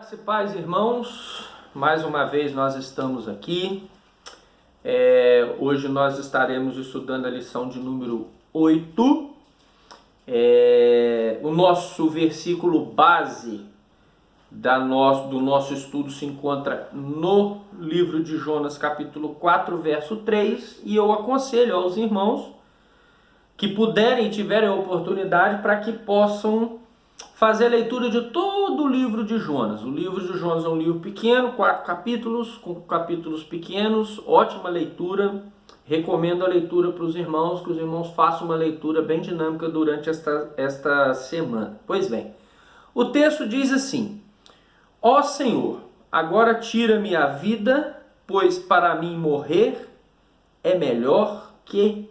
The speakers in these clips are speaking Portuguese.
Graças e paz, irmãos, mais uma vez nós estamos aqui. Hoje nós estaremos estudando a lição de número 8. O nosso versículo base do nosso estudo se encontra no livro de Jonas, capítulo 4, verso 3. E eu aconselho aos irmãos que puderem e tiverem a oportunidade para que possam fazer a leitura de todo o livro de Jonas. O livro de Jonas é um livro pequeno, 4 capítulos, com capítulos pequenos, ótima leitura. Recomendo a leitura para os irmãos, que os irmãos façam uma leitura bem dinâmica durante esta semana. Pois bem, o texto diz assim: Ó Senhor, agora tira-me a vida, pois para mim morrer é melhor que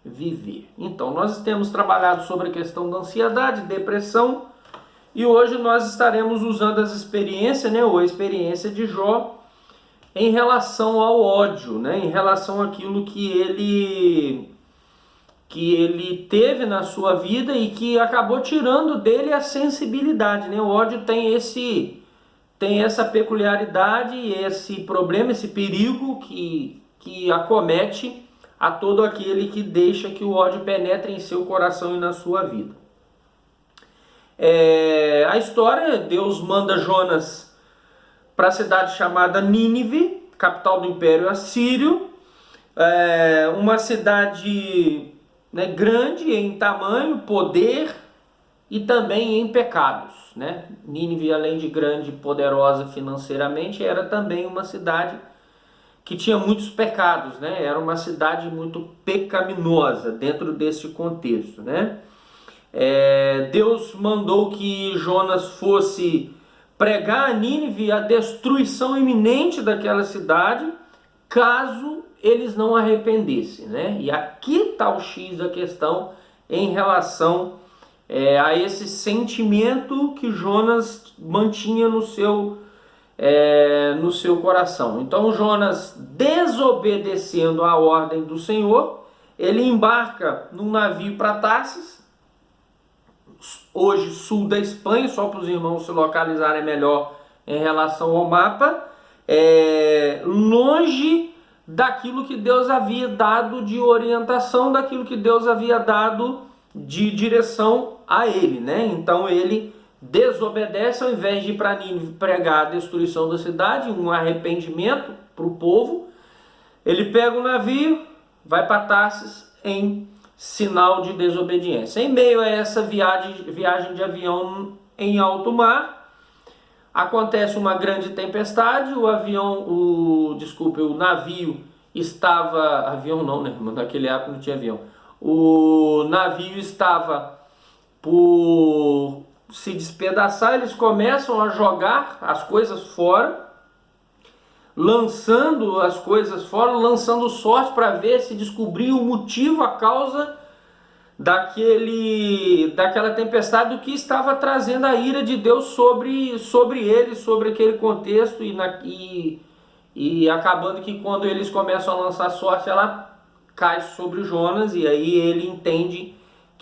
viver. Então, nós temos trabalhado sobre a questão da ansiedade, depressão, e hoje nós estaremos usando as experiências, ou a experiência de Jó em relação ao ódio, em relação àquilo que ele teve na sua vida e que acabou tirando dele a sensibilidade. O ódio tem essa peculiaridade, esse problema, esse perigo que acomete a todo aquele que deixa que o ódio penetre em seu coração e na sua vida. A história, Deus manda Jonas para a cidade chamada Nínive, capital do Império Assírio, uma cidade grande em tamanho, poder e também em pecados. Nínive, além de grande e poderosa financeiramente, era também uma cidade que tinha muitos pecados, Era uma cidade muito pecaminosa dentro desse contexto, Deus mandou que Jonas fosse pregar a Nínive a destruição iminente daquela cidade, caso eles não arrependessem, E aqui está o X da questão em relação a esse sentimento que Jonas mantinha no seu coração. Então Jonas, desobedecendo a ordem do Senhor, ele embarca num navio para Tarsis, hoje sul da Espanha, só para os irmãos se localizarem melhor em relação ao mapa, longe daquilo que Deus havia dado de orientação, daquilo que Deus havia dado de direção a ele, Então ele desobedece, ao invés de ir para Nínive pregar a destruição da cidade, um arrependimento para o povo, ele pega o navio, vai para Tarsis em sinal de desobediência. Em meio a essa viagem de avião em alto mar, acontece uma grande tempestade, o navio estava... Avião não, naquele época não tinha avião. O navio estava por se despedaçar, eles começam a jogar as coisas fora, lançando as coisas fora, lançando sorte para ver se descobrir o motivo, a causa daquela tempestade, do que estava trazendo a ira de Deus sobre eles, sobre aquele contexto, e acabando que quando eles começam a lançar sorte, ela cai sobre Jonas, e aí ele entende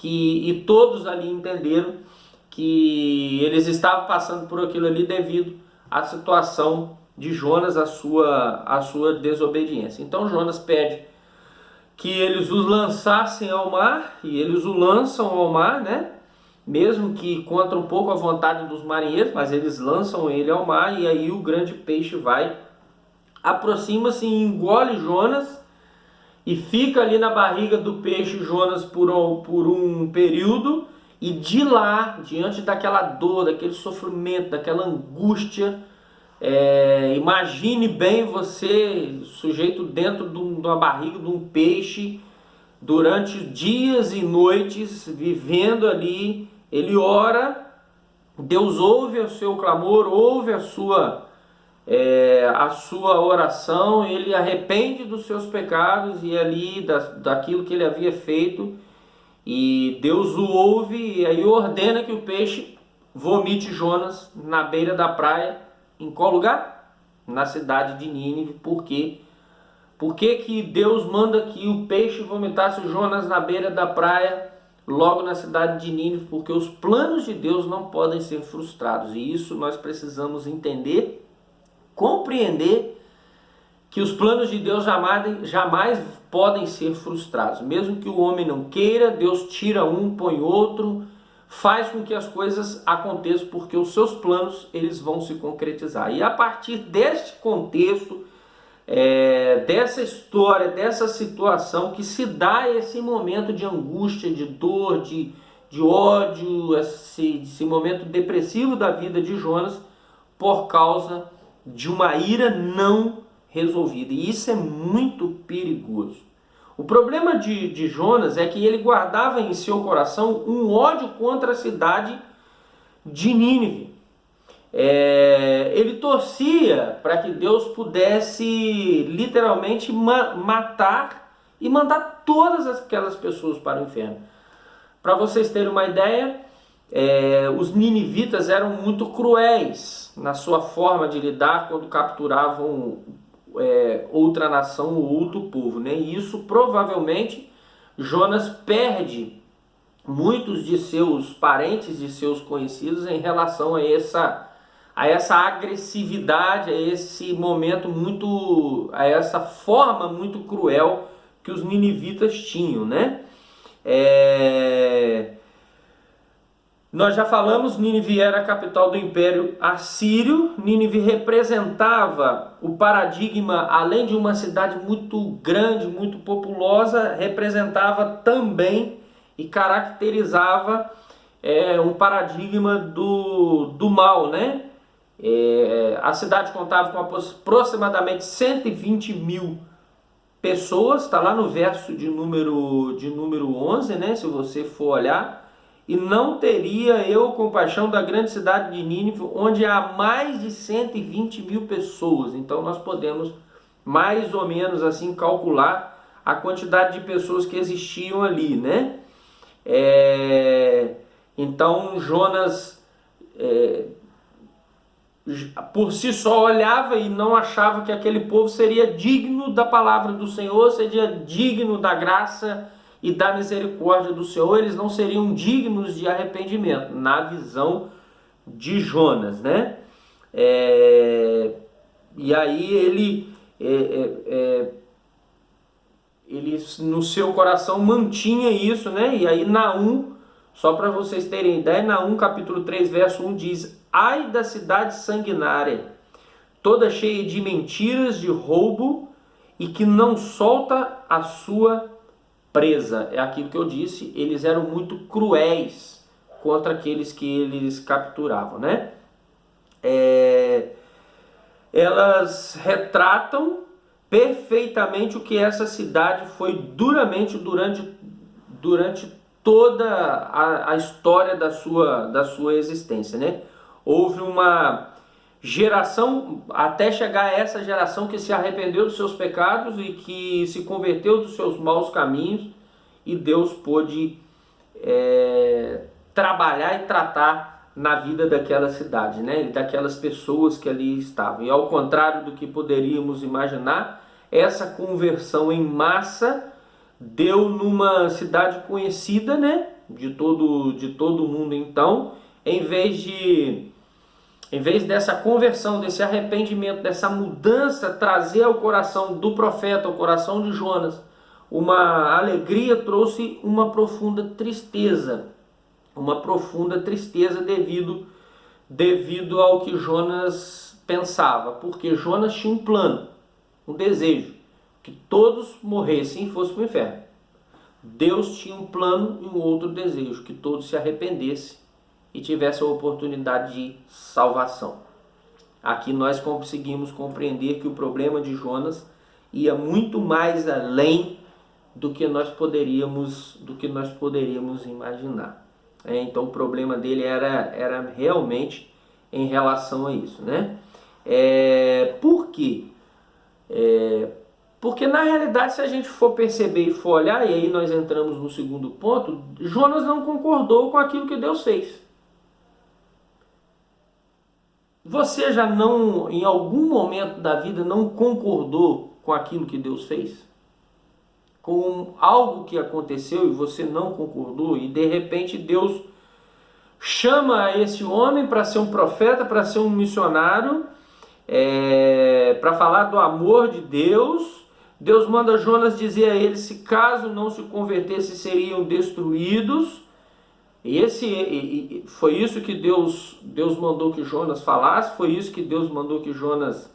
e todos ali entenderam que eles estavam passando por aquilo ali devido à situação de Jonas, a sua desobediência. Então Jonas pede que eles os lançassem ao mar, e eles o lançam ao mar, mesmo que contra um pouco a vontade dos marinheiros, mas eles lançam ele ao mar, e aí o grande peixe aproxima-se e engole Jonas, e fica ali na barriga do peixe Jonas por um período. E de lá, diante daquela dor, daquele sofrimento, daquela angústia, imagine bem você, sujeito dentro de uma barriga de um peixe, durante dias e noites, vivendo ali. Ele ora, Deus ouve o seu clamor, ouve a sua oração, ele arrepende dos seus pecados e ali daquilo que ele havia feito. E Deus o ouve e aí ordena que o peixe vomite Jonas na beira da praia. Em qual lugar? Na cidade de Nínive. Por quê? Por que que Deus manda que o peixe vomitasse Jonas na beira da praia? logo na cidade de Nínive, porque os planos de Deus não podem ser frustrados. E isso nós precisamos entender, compreender, que os planos de Deus jamais podem ser frustrados. Mesmo que o homem não queira, Deus tira um, põe outro, faz com que as coisas aconteçam, porque os seus planos eles vão se concretizar. E a partir deste contexto, dessa história, dessa situação que se dá esse momento de angústia, de dor, de ódio, esse momento depressivo da vida de Jonas, por causa de uma ira não resolvida. E isso é muito perigoso. O problema de Jonas é que ele guardava em seu coração um ódio contra a cidade de Nínive. Ele torcia para que Deus pudesse literalmente matar e mandar todas aquelas pessoas para o inferno. Para vocês terem uma ideia, os ninivitas eram muito cruéis na sua forma de lidar quando capturavam outra nação ou outro povo, né? E isso provavelmente Jonas perde muitos de seus parentes, de seus conhecidos em relação a essa agressividade, a esse momento a essa forma muito cruel que os ninivitas tinham, né? Nós já falamos, Nínive era a capital do Império Assírio. Nínive representava o paradigma, além de uma cidade muito grande, muito populosa, representava também e caracterizava um paradigma do mal, né? A cidade contava com aproximadamente 120 mil pessoas, está lá no verso de número 11, né? Se você for olhar. E não teria eu compaixão da grande cidade de Nínive, onde há mais de 120 mil pessoas. Então nós podemos mais ou menos assim calcular a quantidade de pessoas que existiam ali, né? Então Jonas por si só olhava e não achava que aquele povo seria digno da palavra do Senhor, seria digno da graça e da misericórdia do Senhor. Eles não seriam dignos de arrependimento, na visão de Jonas, né? E aí ele no seu coração mantinha isso, né? E aí Naum, só para vocês terem ideia, Naum capítulo 3, verso 1 diz: ai da cidade sanguinária, toda cheia de mentiras, de roubo, e que não solta a sua presa. É aquilo que eu disse, eles eram muito cruéis contra aqueles que eles capturavam, né? Elas retratam perfeitamente o que essa cidade foi duramente durante toda a história da sua existência, né? Houve uma geração, até chegar a essa geração que se arrependeu dos seus pecados e que se converteu dos seus maus caminhos, e Deus pôde trabalhar e tratar na vida daquela cidade, né? Daquelas pessoas que ali estavam. E ao contrário do que poderíamos imaginar, essa conversão em massa deu numa cidade conhecida, né? De todo mundo. Então, em vez dessa conversão, desse arrependimento, dessa mudança trazer ao coração do profeta, ao coração de Jonas, uma alegria, trouxe uma profunda tristeza. Uma profunda tristeza devido ao que Jonas pensava. Porque Jonas tinha um plano, um desejo, que todos morressem e fossem para o inferno. Deus tinha um plano e um outro desejo, que todos se arrependessem e tivesse a oportunidade de salvação. Aqui nós conseguimos compreender que o problema de Jonas ia muito mais além do que nós poderíamos imaginar. Então o problema dele era realmente em relação a isso, né? Por quê? Porque na realidade, se a gente for perceber e for olhar, e aí nós entramos no segundo ponto, Jonas não concordou com aquilo que Deus fez. Você já não, em algum momento da vida, não concordou com aquilo que Deus fez? com algo que aconteceu e você não concordou, e de repente Deus chama esse homem para ser um profeta, para ser um missionário, para falar do amor de Deus. Deus manda Jonas dizer a eles, se caso não se convertesse, seriam destruídos. Foi isso que Deus mandou que Jonas falasse, foi isso que Deus mandou que Jonas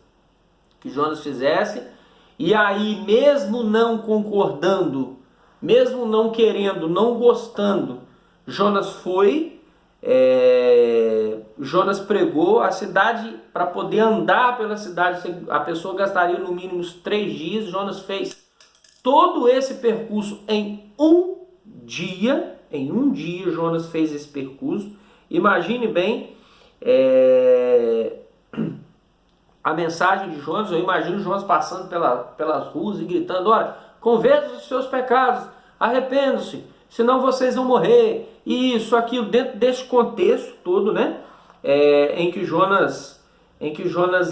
fizesse. E aí, mesmo não concordando, mesmo não querendo, não gostando, Jonas foi, Jonas pregou. A cidade, para poder andar pela cidade, a pessoa gastaria no mínimo uns 3 dias. Jonas fez todo esse percurso em um dia. Em um dia Jonas fez esse percurso. Imagine bem a mensagem de Jonas. Eu imagino Jonas passando pelas ruas e gritando: olha, convertam os seus pecados, arrependam-se, senão vocês vão morrer. E isso, aquilo, dentro desse contexto todo, né? Em que Jonas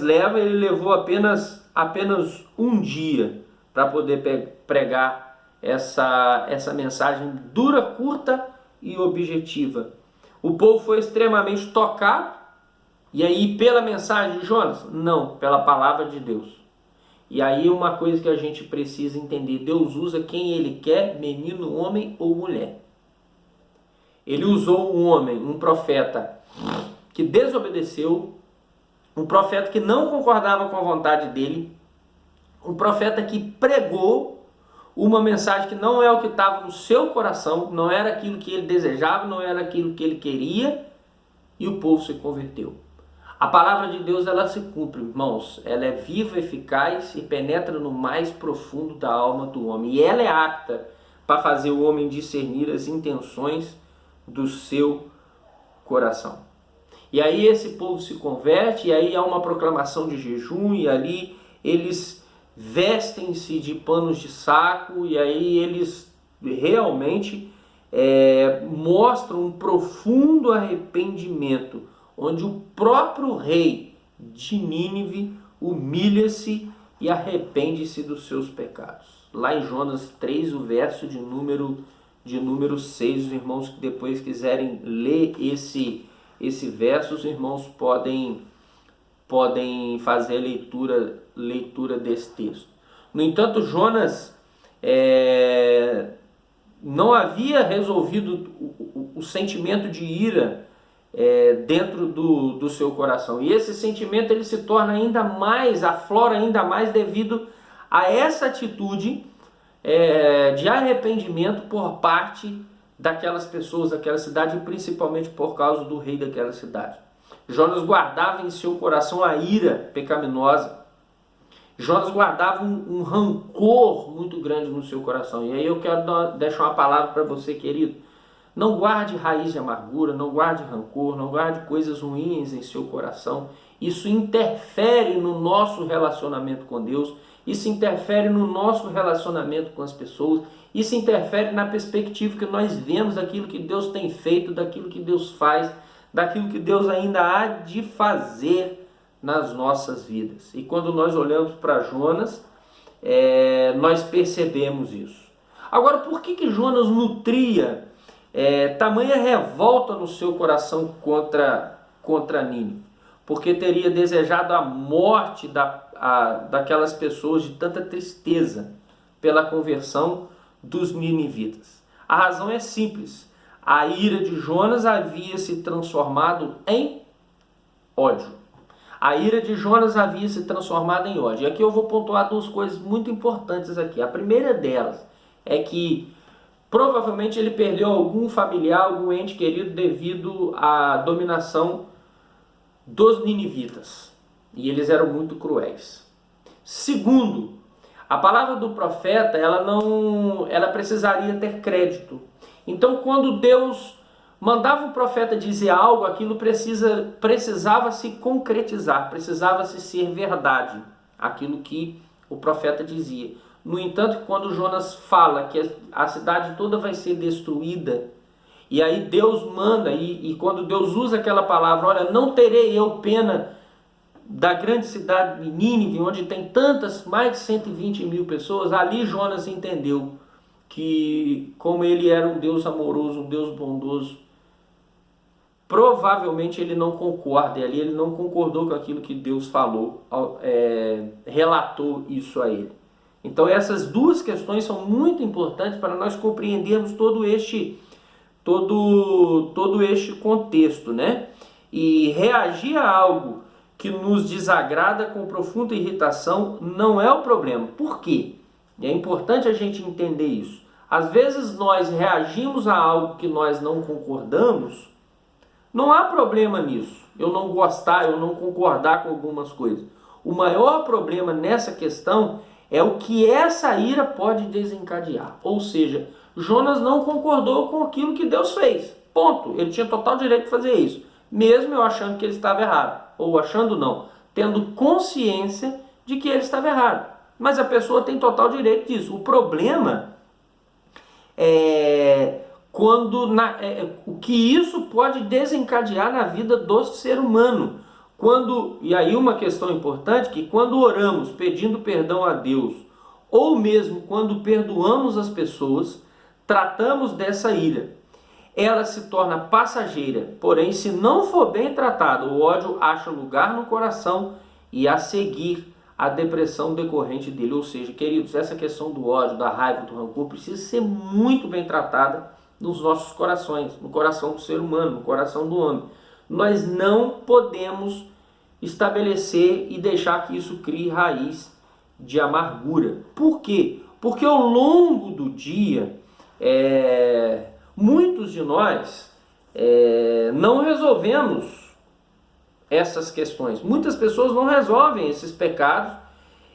leva, ele levou apenas um dia para poder pregar essa mensagem dura, curta e objetiva. O povo foi extremamente tocado. E aí, pela mensagem de Jonas? Não, pela palavra de Deus. E aí, uma coisa que a gente precisa entender: Deus usa quem Ele quer, menino, homem ou mulher. Ele usou um homem, um profeta que desobedeceu, um profeta que não concordava com a vontade dele, um profeta que pregou uma mensagem que não é o que estava no seu coração, não era aquilo que ele desejava, não era aquilo que ele queria, e o povo se converteu. A palavra de Deus, ela se cumpre, irmãos. Ela é viva, eficaz e penetra no mais profundo da alma do homem. E ela é apta para fazer o homem discernir as intenções do seu coração. E aí esse povo se converte, e aí há uma proclamação de jejum, e ali eles vestem-se de panos de saco, e aí eles realmente mostram um profundo arrependimento, onde o próprio rei de Nínive humilha-se e arrepende-se dos seus pecados. Lá em Jonas 3, o verso de número 6, os irmãos que depois quiserem ler esse verso, os irmãos podem fazer a leitura desse texto. No entanto, Jonas não havia resolvido o sentimento de ira dentro do seu coração. E esse sentimento ele se torna ainda mais, aflora ainda mais devido a essa atitude de arrependimento por parte daquelas pessoas daquela cidade, e principalmente por causa do rei daquela cidade. Jonas guardava em seu coração a ira pecaminosa. Jonas guardava um rancor muito grande no seu coração. E aí eu quero deixar uma palavra para você, querido. Não guarde raiz de amargura, não guarde rancor, não guarde coisas ruins em seu coração. Isso interfere no nosso relacionamento com Deus, isso interfere no nosso relacionamento com as pessoas, isso interfere na perspectiva que nós vemos daquilo que Deus tem feito, daquilo que Deus faz, daquilo que Deus ainda há de fazer nas nossas vidas. E quando nós olhamos para Jonas, nós percebemos isso. Agora, por que Jonas nutria tamanha revolta no seu coração contra Nínive? Porque teria desejado a morte daquelas pessoas, de tanta tristeza pela conversão dos ninivitas. A razão é simples: a ira de Jonas havia se transformado em ódio. A ira de Jonas havia se transformado em ódio. E aqui eu vou pontuar 2 coisas muito importantes aqui. A primeira delas é que provavelmente ele perdeu algum familiar, algum ente querido devido à dominação dos ninivitas. E eles eram muito cruéis. Segundo, a palavra do profeta, ela precisaria ter crédito. Então, quando Deus mandava o profeta dizer algo, aquilo precisava se concretizar, precisava se ser verdade, aquilo que o profeta dizia. No entanto, quando Jonas fala que a cidade toda vai ser destruída, e aí Deus manda, e quando Deus usa aquela palavra, olha, não terei eu pena da grande cidade de Nínive, onde tem mais de 120 mil pessoas, ali Jonas entendeu que como ele era um Deus amoroso, um Deus bondoso, provavelmente ele não concorda, e ali ele não concordou com aquilo que Deus falou, relatou isso a ele. Então essas duas questões são muito importantes para nós compreendermos todo este contexto, né? E reagir a algo que nos desagrada com profunda irritação não é o problema. Por quê? E é importante a gente entender isso. Às vezes nós reagimos a algo que nós não concordamos, não há problema nisso. Eu não gostar, eu não concordar com algumas coisas. O maior problema nessa questão é o que essa ira pode desencadear. Ou seja, Jonas não concordou com aquilo que Deus fez. Ponto. Ele tinha total direito de fazer isso. Mesmo eu achando que ele estava errado. Ou achando não. Tendo consciência de que ele estava errado. Mas a pessoa tem total direito disso. O problema é o que isso pode desencadear na vida do ser humano. E aí uma questão importante, que quando oramos pedindo perdão a Deus, ou mesmo quando perdoamos as pessoas, tratamos dessa ira. Ela se torna passageira, porém se não for bem tratado, o ódio acha lugar no coração e a seguir a depressão decorrente dele. Ou seja, queridos, essa questão do ódio, da raiva, do rancor precisa ser muito bem tratada nos nossos corações, no coração do ser humano, no coração do homem. Nós não podemos estabelecer e deixar que isso crie raiz de amargura. Por quê? Porque ao longo do dia, muitos de nós não resolvemos essas questões. Muitas pessoas não resolvem esses pecados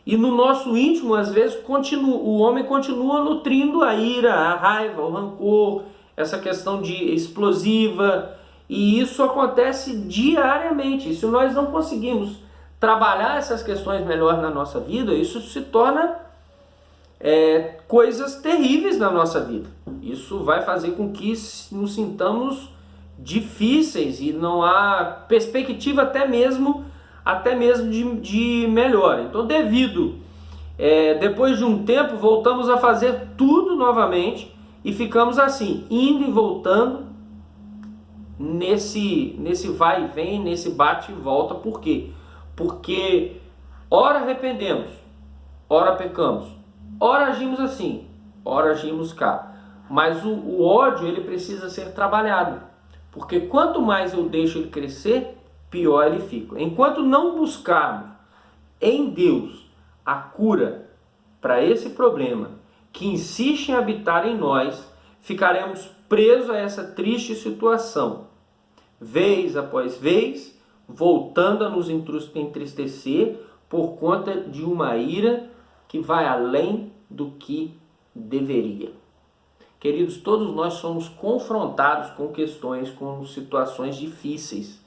e no nosso íntimo, às vezes, o homem continua nutrindo a ira, a raiva, o rancor, essa questão de explosiva, e isso acontece diariamente. E se nós não conseguimos trabalhar essas questões melhor na nossa vida, isso se torna coisas terríveis na nossa vida. Isso vai fazer com que nos sintamos difíceis e não há perspectiva até mesmo de melhora. Então, depois de um tempo, voltamos a fazer tudo novamente e ficamos assim, indo e voltando nesse vai e vem, nesse bate e volta. Por quê? Porque ora arrependemos, ora pecamos, ora agimos assim, ora agimos cá. Mas o ódio, ele precisa ser trabalhado, porque quanto mais eu deixo ele crescer, pior ele fica. Enquanto não buscarmos em Deus a cura para esse problema que insiste em habitar em nós, ficaremos presos a essa triste situação, vez após vez, voltando a nos entristecer por conta de uma ira que vai além do que deveria. Queridos, todos nós somos confrontados com questões, com situações difíceis,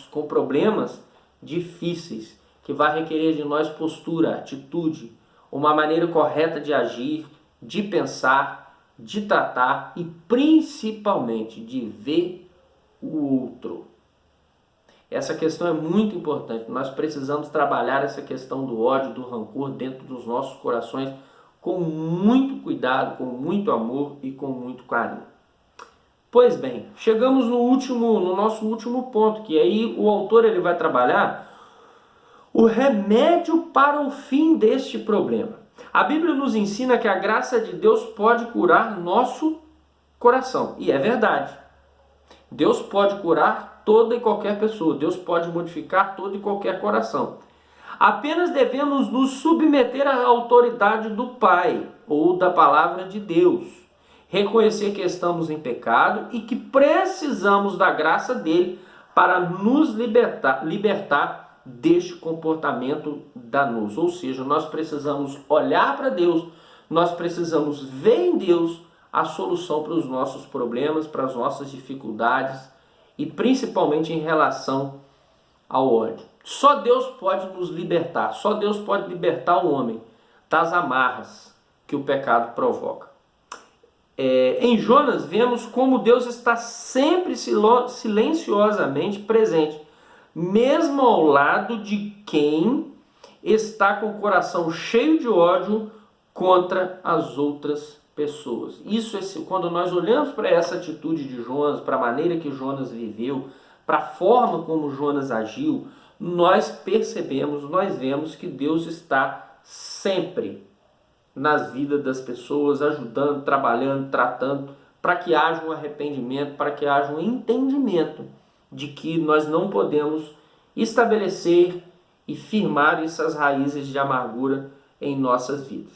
com problemas difíceis, que vai requerer de nós postura, atitude, uma maneira correta de agir, de pensar, de tratar e principalmente de ver o outro. Essa questão é muito importante. Nós precisamos trabalhar essa questão do ódio, do rancor dentro dos nossos corações com muito cuidado, com muito amor e com muito carinho. Pois bem, chegamos no nosso último ponto, que aí o autor ele vai trabalhar o remédio para o fim deste problema. A Bíblia nos ensina que a graça de Deus pode curar nosso coração. E é verdade. Deus pode curar toda e qualquer pessoa. Deus pode modificar todo e qualquer coração. Apenas devemos nos submeter à autoridade do Pai ou da palavra de Deus. Reconhecer que estamos em pecado e que precisamos da graça dele para nos libertar deste comportamento danoso. Ou seja, nós precisamos olhar para Deus, nós precisamos ver em Deus a solução para os nossos problemas, para as nossas dificuldades e principalmente em relação ao ódio. Só Deus pode nos libertar, só Deus pode libertar o homem das amarras que o pecado provoca. Em Jonas vemos como Deus está sempre silenciosamente presente, mesmo ao lado de quem está com o coração cheio de ódio contra as outras pessoas. Isso é quando nós olhamos para essa atitude de Jonas, para a maneira que Jonas viveu, para a forma como Jonas agiu, nós percebemos, nós vemos que Deus está sempre nas vidas das pessoas, ajudando, trabalhando, tratando, para que haja um arrependimento, para que haja um entendimento de que nós não podemos estabelecer e firmar essas raízes de amargura em nossas vidas.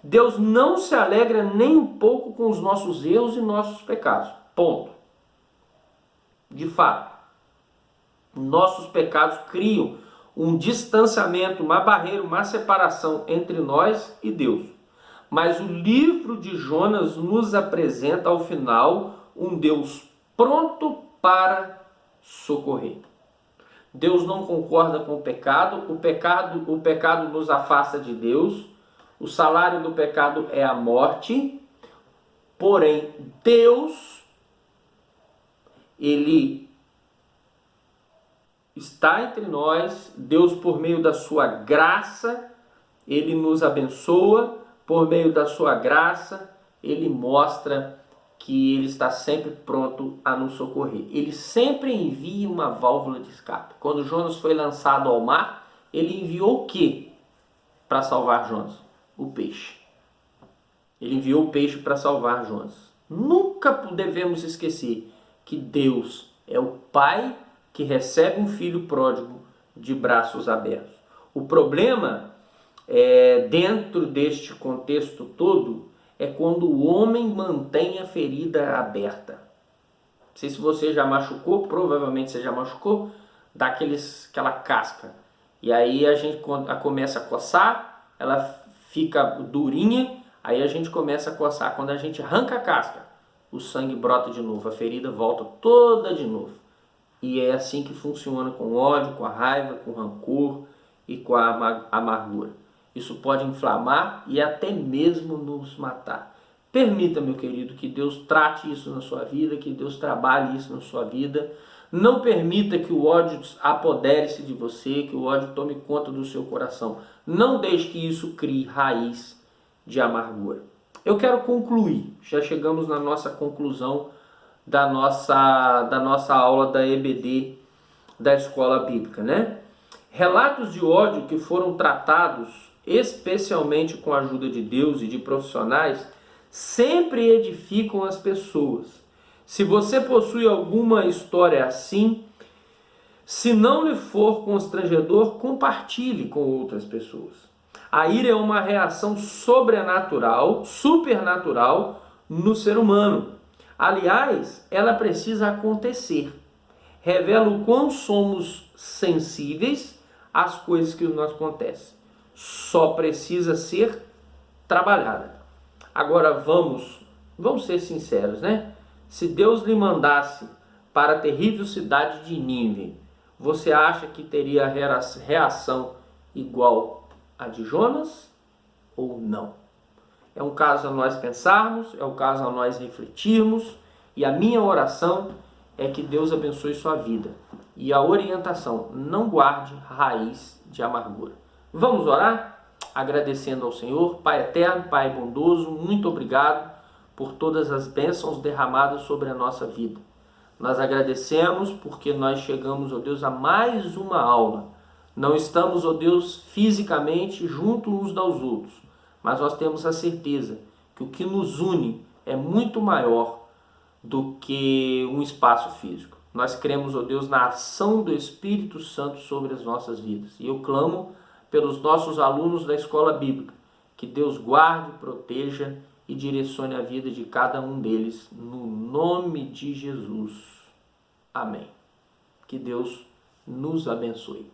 Deus não se alegra nem um pouco com os nossos erros e nossos pecados. Ponto. De fato, nossos pecados criam um distanciamento, uma barreira, uma separação entre nós e Deus. Mas o livro de Jonas nos apresenta ao final um Deus pronto para socorrer. Deus não concorda com o pecado nos afasta de Deus. O salário do pecado é a morte, porém Deus, Ele está entre nós. Deus, por meio da sua graça, Ele nos abençoa, por meio da sua graça, Ele mostra que Ele está sempre pronto a nos socorrer. Ele sempre envia uma válvula de escape. Quando Jonas foi lançado ao mar, Ele enviou o quê para salvar Jonas? O peixe. Ele enviou o peixe para salvar Jonas. Nunca devemos esquecer que Deus é o Pai que recebe um filho pródigo de braços abertos. O problema dentro deste contexto todo é quando o homem mantém a ferida aberta. Não sei se você já machucou, provavelmente você já machucou, dá aquela casca. E aí a gente começa a coçar, ela fica durinha, aí a gente começa a coçar. Quando a gente arranca a casca, o sangue brota de novo, a ferida volta toda de novo. E é assim que funciona com o ódio, com a raiva, com o rancor e com a amargura. Isso pode inflamar e até mesmo nos matar. Permita, meu querido, que Deus trate isso na sua vida, que Deus trabalhe isso na sua vida. Não permita que o ódio apodere-se de você, que o ódio tome conta do seu coração. Não deixe que isso crie raiz de amargura. Eu quero concluir, já chegamos na nossa conclusão da nossa aula da EBD, da Escola Bíblica, né? Relatos de ódio que foram tratados especialmente com a ajuda de Deus e de profissionais, sempre edificam as pessoas. Se você possui alguma história assim, se não lhe for constrangedor, compartilhe com outras pessoas. A ira é uma reação sobrenatural, supernatural no ser humano. Aliás, ela precisa acontecer. Revela o quão somos sensíveis às coisas que nos acontecem. Só precisa ser trabalhada. Agora vamos ser sinceros, né? Se Deus lhe mandasse para a terrível cidade de Nínive, você acha que teria reação igual a de Jonas ou não? É um caso a nós pensarmos, é um caso a nós refletirmos, e a minha oração é que Deus abençoe sua vida. E a orientação, não guarde raiz de amargura. Vamos orar? Agradecendo ao Senhor, Pai eterno, Pai bondoso, muito obrigado por todas as bênçãos derramadas sobre a nossa vida. Nós agradecemos porque nós chegamos, ó Deus, a mais uma aula. Não estamos, ó Deus, fisicamente juntos uns aos outros, mas nós temos a certeza que o que nos une é muito maior do que um espaço físico. Nós cremos, ó Deus, na ação do Espírito Santo sobre as nossas vidas. E eu clamo pelos nossos alunos da Escola Bíblica, que Deus guarde, proteja e direcione a vida de cada um deles, no nome de Jesus. Amém. Que Deus nos abençoe.